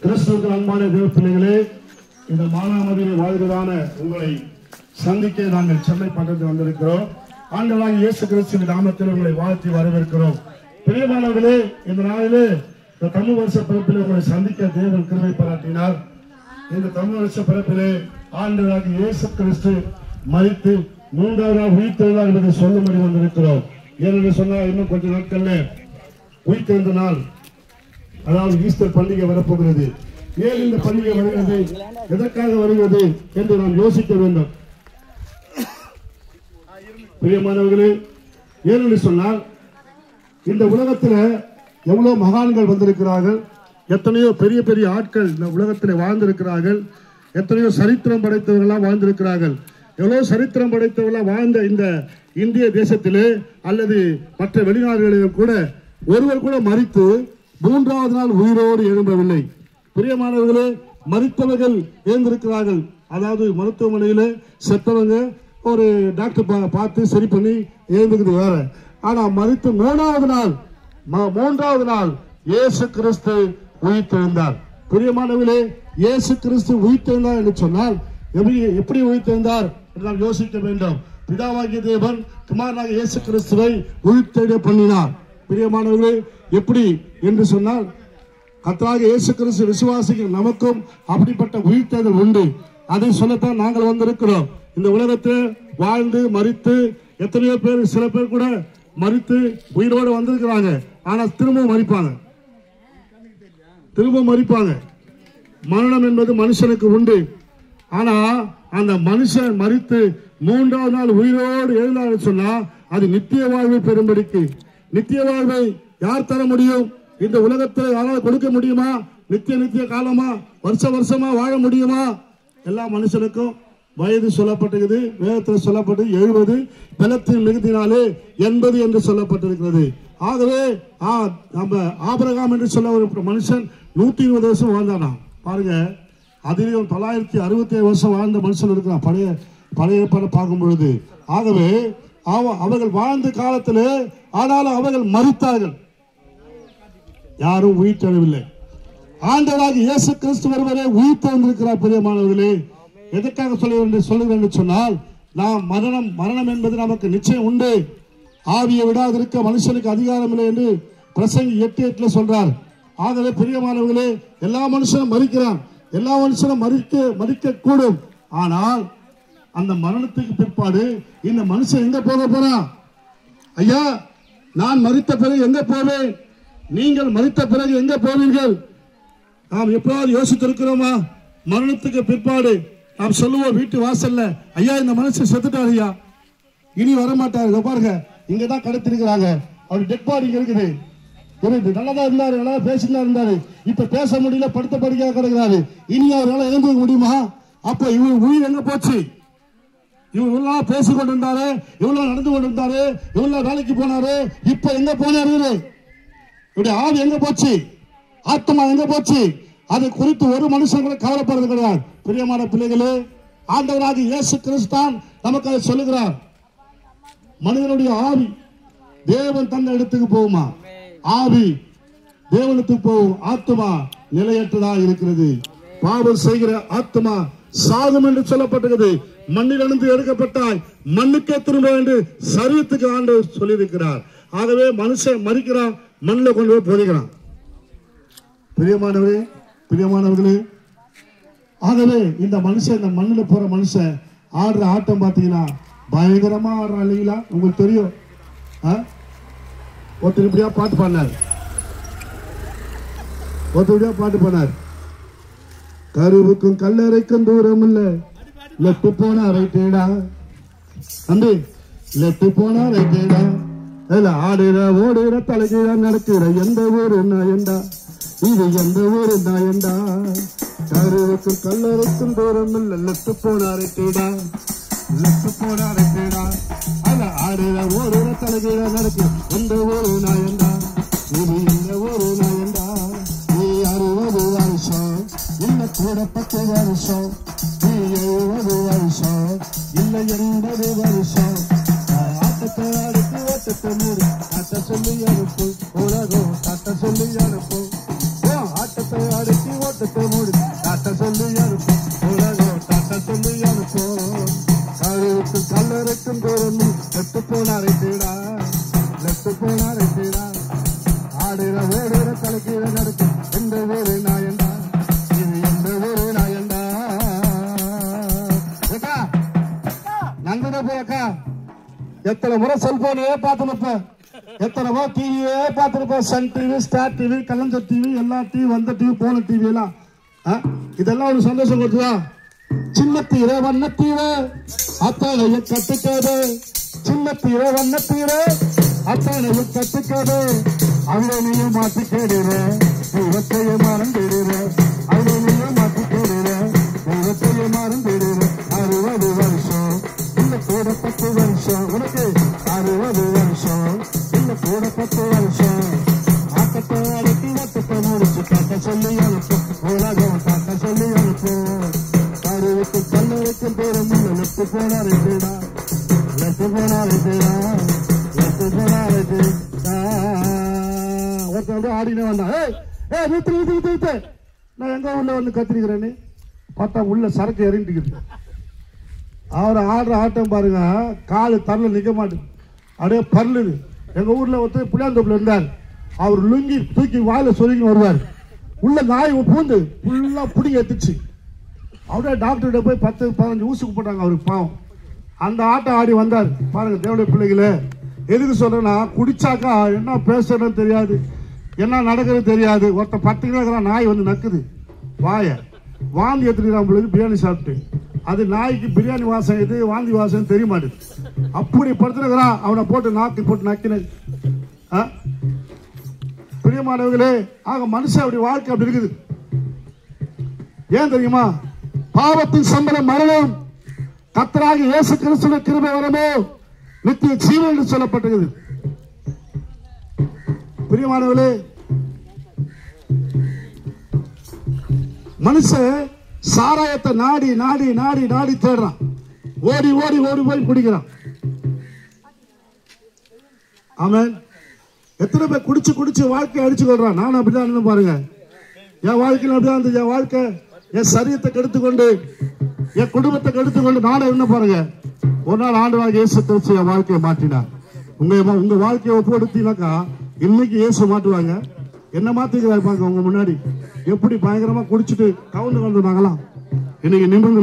கிறிஸ்துவுக்கு அன்பான தேவ பிள்ளைகளே, இந்த மானாமதியில் வாழ்கிறதான உங்களை சந்திக்க நாங்கள் சென்னை பட்டத்தில் வந்திருக்கிறோம். ஆண்டவராகிய இயேசு கிறிஸ்துவின் நாமத்தில் உங்களை வாழ்த்தி வரவேற்கிறோம். பிரியமானவர்களே, இந்த நாளிலே இந்த தமிழ் வருஷ பிறப்பிலே உங்களை சந்திக்க தேவன் கிருபை பாராட்டினார். இந்த தமிழ் வருஷ பிறப்பிலே ஆண்டவராகிய இயேசு கிறிஸ்து மரித்து மூன்றாவது நாள் உயிர்த்தெழுந்தார் என்பதை சொல்லும்படி வந்திருக்கிறோம். ஏனென்று சொன்னால் இன்னும் கொஞ்ச நாட்கள்ல உயிர்த்தெழுந்த நாள், அதாவது ஈஸ்டர் பண்டிகை வரப்போகிறது. ஏன் இந்த பண்டிகை வருகிறது, எதற்காக வருகிறது என்று நாம் யோசிக்க வேண்டும். பிரியமானவர்களே, ஏனென்று சொன்னால் இந்த உலகத்தில் எவ்வளவு மகான்கள் வந்திருக்கிறார்கள், எத்தனையோ பெரிய பெரிய ஆட்கள் இந்த உலகத்தில் வாழ்ந்திருக்கிறார்கள், எத்தனையோ சரித்திரம் படைத்தவர்களாம் வாழ்ந்திருக்கிறார்கள். எவ்வளவு சரித்திரம் படைத்தவர்களாம் வாழ்ந்த இந்த இந்திய தேசத்திலே அல்லது மற்ற வெளிநாடுகளிலும் கூட ஒருவர் கூட மரித்து மூன்றாவது நாள் உயிரோடு எழும்பவில்லை. பிரியமானவர்களே, மரித்தவர்கள் எழுந்திருக்கிறார்கள். அதாவது மருத்துவமனையில் செத்தவங்க ஒரு டாக்டர் பார்த்து சரி பண்ணி எழுந்துக்குது வேற. ஆனா மரித்து மூன்றாவது நாள் இயேசு கிறிஸ்து உயிர்த்தெழுந்தார். பிரியமானவர்களே, இயேசு கிறிஸ்து உயிர்த்தெழுந்தார் என்று சொன்னால் எப்படி உயிர்த்தெழுந்தார் என்று நாம் யோசிக்க வேண்டும். பிதாவாகிய தேவன் குமாரனாகிய இயேசு கிறிஸ்துவை உயிர்த்தெழ பண்ணினார். பிரியமானவர்களே, எப்படி என்று சொன்னால் கர்த்தராகிய இயேசு கிறிஸ்து விசுவாசிக்கிற நமக்கும் அப்படிப்பட்ட உயிர்த்தெழுதல் உண்டு. அதை சொல்லத்தான் நாங்கள் வந்திருக்கிறோம். இந்த உலகத்தில் வாழ்ந்து மரித்து எத்தனையோ பேர், சில பேர் கூட மரித்து உயிரோடு வந்திருக்கிறாங்க. ஆனா திரும்பவும் மரிப்பாங்க. மரணம் என்பது மனுஷனுக்கு உண்டு. ஆனா அந்த மனுஷன் மரித்து மூன்றாவது நாள் உயிரோடு எழுந்தார் சொன்னா அது நித்திய வாழ்வை பெறும்படிக்கு. நித்திய வாழ்வை யார் தர முடியும்? இந்த உலகத்தில் யாராவது கொடுக்க முடியுமா? நித்திய காலமா வருஷமா வாழ முடியுமா? எல்லா மனுஷனுக்கும் வயது சொல்லப்பட்டிருக்கிறது. வேதத்தில் சொல்லப்பட்டு 70 பலத்தின் மிகுதினாலே 80 என்று சொல்லப்பட்டிருக்கிறது. ஆகவே நம்ம ஆபிரகாம் என்று சொல்ல ஒரு மனுஷன் 120 வருஷம் வாழ்ந்தானா பாருங்க. அதிலும் 967 வருஷம் வாழ்ந்த மனுஷன் இருக்கிறான் பழைய ஏற்பாடு பார்க்கும் பொழுது. ஆகவே அவர்கள் வாழ்ந்த காலத்திலே ஆனாலும் அவர்கள் மரித்தார்கள், யாரும் உயிர்த்தெழவில்லை. ஆண்டவராகிய இயேசு கிறிஸ்து ஒருவரே உயிர்த்தெழுந்திருக்கிறார். பிரியமானவர்களே, எதற்காக சொல்லுகிறேன் என்று சொன்னால், நாம் மரணம் என்பது நமக்கு நிச்சயம் உண்டு. ஆவியை விடாதிருக்க மனுஷனுக்கு அதிகாரம் இல்லை என்று பிரசங்கி 8:8 சொல்றார். ஆகவே பிரியமானவர்களே, எல்லா மனுஷனும் மரிக்கிறான், எல்லா மனுஷனும் மரிக்க கூடும். ஆனால் அந்த மரணத்துக்கு பிற்பாடு இந்த மனுஷன் எங்க போக போறான்? ஐயா, நான் மரித்த பிறகு எங்க போவேன், நீங்கள் மரித்த பிறகு எங்க போவீர்கள்? நாம் எப்போது யோசித்திருக்கிறோமா? மரணத்துக்கு பிற்பாடு நாம் சொல்லுவோம் வீட்டு வாசல்ல, ஐயா இந்த மனுஷன் செத்துட்டார் ஐயா, இனி வரமாட்டாரு, பாருங்க இங்கதான் கடத்திருக்கிறாங்க, அவர் டெட் பாடி இருக்குது, நல்லதா இருந்தாரு, நல்லா பேசினா இருந்தாரு, இப்ப பேச முடியல, படுத்த படுக்கையாக கிடக்கிறாரு, இனி அவரால் எழுந்து முடியுமா? அப்ப இவர் உயிர் எங்க போச்சு? இவர் இவ்வளவு பேசிக் கொண்டிருந்தாரு, இவ்வளவு நடந்து கொண்டிருந்தாரு, இவ்வளவு வேலைக்கு போனாரு, இப்ப எங்க போனாரு? இவருடைய ஆவி எங்க போச்சு? ஆத்மா எங்க போச்சு? அதை குறித்து ஒரு மனுஷன் கூட கவலைப்படுறது கிடையாது. பிரியமான பிள்ளைகளே, ஆண்டவராகிய இயேசு கிறிஸ்து நமக்கு அதை சொல்லுகிறார். மனிதனுடைய ஆவி தேவன் தந்த இடத்துக்கு போகுமா? ஆவி தேவனுக்கு போகும், ஆத்மா நிலையற்றதா இருக்கிறது. பாவம் செய்கிற ஆத்மா சாகும் என்று சொல்லப்பட்டது. மண்ணிலிருந்து எடுக்கப்பட்டால் மண்ணுக்கே திரும்ப என்று சரீரத்துக்கு ஆண்டவர் சொல்லியிருக்கிறார். ஆகவே மனுஷன் மரிக்கிறான், மண்ணில் கொண்டு போய் போதிக்கிறான். பிரியமானவர்களே, ஆகவே இந்த மனுஷன், இந்த மண்ணில் போற மனுஷன் ஆடுற ஆட்டம் பார்த்தீங்கன்னா பயங்கரமா ஆடுறான் இல்லைங்களா? உங்களுக்கு தெரியும். ஒருத்தர் இப்படியா பாட்டு பாடினார், கருவுக்கும் கல்லறைக்கும் தூரம் இல்ல, லெட்டு போனா ரைட்டேடா தம்பி, லெட்டு போனா ரைட்டேடா, ஆடுற ஓடுற தலைகீழ நடக்கிற எந்த ஊரு நாயண்டா, இது எந்த ஊரு நாயண்டா, கருவுக்கும் கல்லறைக்கும் தூரம் இல்ல, லெட்டு போனா ரைட்டேடா, லெட்டு போனா ரைட்டேடா, ஆடுற ஓடுற தலைகீழ நடக்கிற எந்த ஊரு நாயண்டா, இது எந்த ஊரு நாயண்டா, நீ 60 வருஷம் இல்ல கூட 10 வருஷம், நீ 70 வருஷம் இல்ல 80 வருஷம், ஆட்டத்தை அடுத்து ஓட்டத்தை மூடி காட்ட சொல்லி அனுப்பு, உலகம் காட்ட சொல்லி அனுப்பு, ஆட்டத்தை வட்டத்தை மூடி டாட்டா சொல்லி அனுப்போம். உலகம் டாட்டா சொல்லி அனுப்போம். கழுவுக்கும் கல்லறைக்கும் தூரம் லெப்ட் போனாரை தேடா, லெப்ட் போனாரை தேடா. ஆடுற ஓடுற தலைக்கீழ நடக்கும் எந்த ஊரு நாயண்டா, இது எந்த ஊரு நாயண்டா. அக்கா நந்தன போக்கா எத்தனை முறை செல்போனே பார்த்துருப்ப, எத்தனை முறை டிவியே பார்த்துருப்ப. சன் டிவி, ஸ்டார் டிவி, கலைஞர் டிவி, எல்லா டிவி, வந்த டிவி, போன டிவி எல்லாம். இதெல்லாம் ஒரு சந்தோஷம் கொடுத்துதா? சின்ன தீர வண்ண தீர அத்தனைய கட்டுக்காது, சின்ன தீர வண்ண தீர அத்தனைய கட்டுக்காது. அவளையும் மாற்றி கேடுற தெய்வத்தையே மறந்துடுற, அவளையும் மாற்றி கேடுற தெய்வத்தையே மறந்துடுற. 60 வருஷம் இல்ல கூட 10 வருஷம் உனக்கு, 60 வருஷம் இல்ல கூட 10 வருஷம். ஆட்டத்தை அடக்கி வட்டத்தை முடிச்சு காட்ட சொல்லி அனுப்பும். உலகம் காட்ட சொல்லி அனுப்பும். கருவுக்கு கல்லறைக்கும் பேரும் லெப்ட் போனாரை தேடா, லெப்ட் போனாரை தேடா, லெப்ட் போனாரை தேடா. ஒருத்தர் ஆடினே வந்தான். ஏய் நிறுத்து நிறுத்து நிறுத்து, நான் எங்க உள்ள வந்து கத்திரிக்கிறேன்னு பார்த்தா உள்ள சரக்கு இறங்கிட்டு. அவர் ஆடுற ஆட்டம் பாருங்க, காலு தரல நிற்க மாட்டேன், அப்படியே பரலுது. எங்க ஊர்ல ஒருத்தர் புளியாந்தோப்புல இருந்தார். அவர் லுங்கி தூக்கி வாயில சொல்லின்னு வருவார். உள்ள நாய் பூந்து ஃபுல்லா பிடிங்க எடுத்துச்சு. அப்படியே டாக்டர்கிட்ட போய் 10-15 ஊசிக்கு போட்டாங்க அவருக்கு, பாவம். அந்த ஆட்டம் ஆடி வந்தார் பாருங்க. தேவடைய பிள்ளைகளே, எதுக்கு சொல்றேன்னா, குடிச்சாக்கா என்ன பேசுறதுன்னு தெரியாது, என்ன நடக்கிறது தெரியாது. ஒருத்தர் 10 கிலோ நாய் வந்து நக்குது வாய, வாந்தி எடுத்துக்கிறான் பிள்ளைக்கு பிரியாணி சாப்பிட்டு. அது நாய்க்கு பிரியாணி வாசம் எது வாந்தி வாசம் தெரிய மாட்டேது. அப்படி படுத்துக்கிறான். அவனை போட்டு நாக்கு போட்டு நக்கின. பிரியமானவர்களே, ஆக மனுஷன் அப்படி வாழ்க்கை அப்படி இருக்குது. ஏன் தெரியுமா? பாவத்தின் சம்பளம் மரணம், கர்த்தராகிய இயேசு கிறிஸ்துவின் கிருபை வரமோ நித்திய ஜீவன் என்று சொல்லப்பட்டது. பிரியமானவர்களே, மனுஷன் சாராயத்தை நாடி நாடி நாடி நாடி தேடுறான், ஓடி ஓடி ஓடி போய் குடிக்கிறான். ஆமென். எத்தனை பேர் குடிச்சு குடிச்சு வாழ்க்கையை அடிச்சு கொள்றான். நான் அப்படிதான் இருந்தேன் பாருங்க. என் வாழ்க்கையில் அப்படிதான் இருந்தது. என் வாழ்க்கை, என் சரீரத்தை கெடுத்துக்கொண்டு, என் குடும்பத்தை கெடுத்துக்கொண்டு நானும் என்ன பாருங்க. ஒரு நாள் ஆண்டவராகிய இயேசு கிறிஸ்து என் வாழ்க்கையை மாற்றினார். உங்க வாழ்க்கையை ஒப்புடுத்தினாக்கா இன்னைக்கு இயேசு மாட்டுவாங்க. என்ன மாத்திக்கிறாரு பாருங்க. உங்க முன்னாடி எப்படி பயங்கரமா குடிச்சிட்டு கவுந்து வந்து நாங்களாம் இன்னைக்கு நிமிர்ந்து